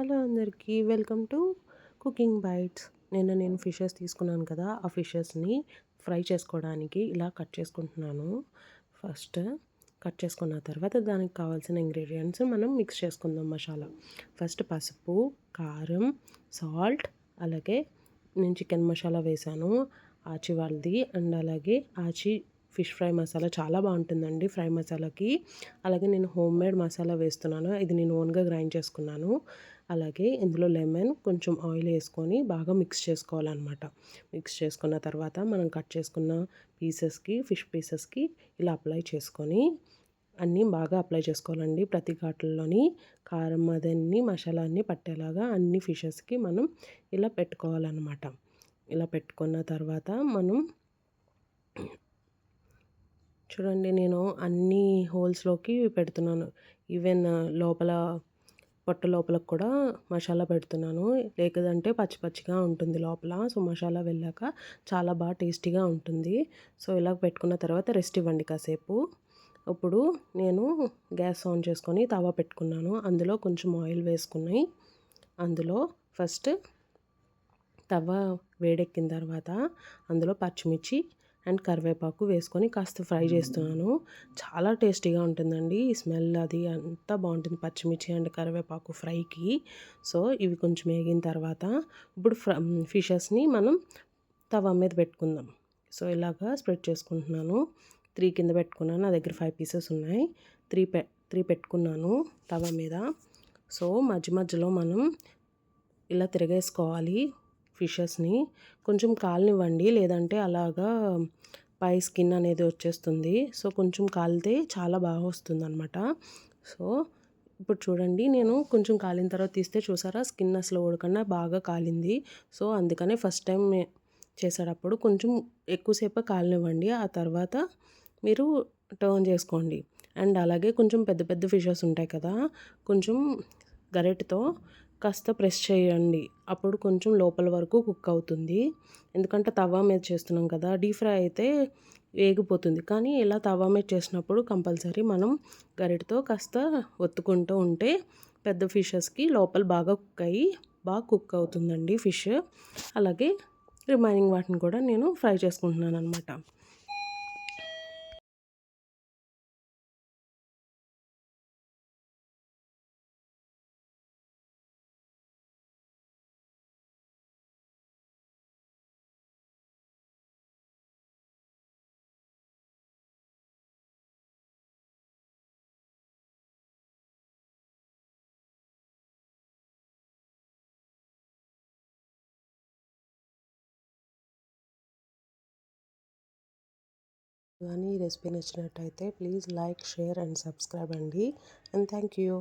Hello అందరికీ welcome to cooking bytes. నేను fishes తీసుకున్నాను కదా, ఆ ఫిషెస్ని ఫ్రై చేసుకోవడానికి ఇలా కట్ చేసుకుంటున్నాను. ఫస్ట్ కట్ చేసుకున్న తర్వాత దానికి కావాల్సిన ఇంగ్రీడియంట్స్ మనం మిక్స్ చేసుకుందాం. మసాలా ఫస్ట్ పసుపు, కారం, సాల్ట్, అలాగే నేను చికెన్ మసాలా వేసాను ఆచి వాళ్ళది, అండ్ అలాగే ఆచి ఫిష్ ఫ్రై మసాలా చాలా బాగుంటుందండి ఫ్రై మసాలాకి. అలాగే నేను హోమ్ మేడ్ మసాలా వేస్తున్నాను, ఇది నేను ఓన్గా గ్రైండ్ చేసుకున్నాను. అలాగే ఇందులో లెమన్, కొంచెం ఆయిల్ వేసుకొని బాగా మిక్స్ చేసుకోవాలన్నమాట. మిక్స్ చేసుకున్న తర్వాత మనం కట్ చేసుకున్న ఫిష్ పీసెస్కి ఇలా అప్లై చేసుకొని అన్నీ బాగా అప్లై చేసుకోవాలండి. ప్రతి ఘాట్లలోని కారం అదన్నీ మసాలా అన్నీ పట్టేలాగా అన్ని ఫిషెస్కి మనం ఇలా పెట్టుకోవాలన్నమాట. ఇలా పెట్టుకున్న తర్వాత మనం చూడండి, నేను అన్ని హోల్స్లోకి పెడుతున్నాను. ఈవెన్ లోపల పొట్ట లోపలకు కూడా మసాలా పెడుతున్నాను, లేదంటే పచ్చి పచ్చిగా ఉంటుంది లోపల. సో మసాలా వెళ్ళాక చాలా బాగా టేస్టీగా ఉంటుంది. సో ఇలా పెట్టుకున్న తర్వాత రెస్ట్ ఇవ్వండి కాసేపు. ఇప్పుడు నేను గ్యాస్ ఆన్ చేసుకొని తవా పెట్టుకున్నాను. అందులో కొంచెం ఆయిల్ వేసుకుని అందులో ఫస్ట్ తవా వేడెక్కిన తర్వాత అందులో పచ్చిమిర్చి అండ్ కరివేపాకు వేసుకొని కాస్త ఫ్రై చేస్తున్నాను. చాలా టేస్టీగా ఉంటుందండి, ఈ స్మెల్ అది అంతా బాగుంటుంది పచ్చిమిర్చి అండ్ కరివేపాకు ఫ్రైకి. సో ఇవి కొంచెం వేగిన తర్వాత ఇప్పుడు ఫిషెస్ని మనం తవా మీద పెట్టుకుందాం. సో ఇలాగా స్ప్రెడ్ చేసుకుంటున్నాను. 3 కింద పెట్టుకున్నాను, నా దగ్గర 5 పీసెస్ ఉన్నాయి. 3 పెట్టుకున్నాను తవా మీద. సో మధ్య మధ్యలో మనం ఇలా తిరగేసుకోవాలి ఫిషెస్ని. కొంచెం కాలనివ్వండి, లేదంటే అలాగా పై స్కిన్ అనేది వచ్చేస్తుంది. సో కొంచెం కాలితే చాలా బాగా వస్తుంది అనమాట. సో ఇప్పుడు చూడండి, నేను కొంచెం కాలిన తర్వాత తీస్తే చూసారా, స్కిన్ అసలు ఉడకకుండా బాగా కాలింది. సో అందుకనే ఫస్ట్ టైం చేసేటప్పుడు కొంచెం ఎక్కువసేపు కాలనివ్వండి, ఆ తర్వాత మీరు టర్న్ చేసుకోండి. అండ్ అలాగే కొంచెం పెద్ద పెద్ద ఫిషెస్ ఉంటాయి కదా, కొంచెం గరిటెతో కాస్త ప్రెస్ చేయండి, అప్పుడు కొంచెం లోపల వరకు కుక్ అవుతుంది. ఎందుకంటే తవా మీద చేస్తున్నాం కదా, డీప్ ఫ్రై అయితే వేగిపోతుంది. కానీ ఇలా తవా మీద చేసినప్పుడు కంపల్సరీ మనం గరిటెతో కాస్త ఒత్తుకుంటూ ఉంటే పెద్ద ఫిషెస్కి లోపల బాగా కుక్ అయ్యి బాగా కుక్ అవుతుందండి ఫిష్. అలాగే రిమైనింగ్ వాటిని కూడా నేను ఫ్రై చేసుకుంటున్నాను అనమాట. కానీ ఈ రెసిపీ నచ్చినట్టయితే please like, share and subscribe అండి. And thank you.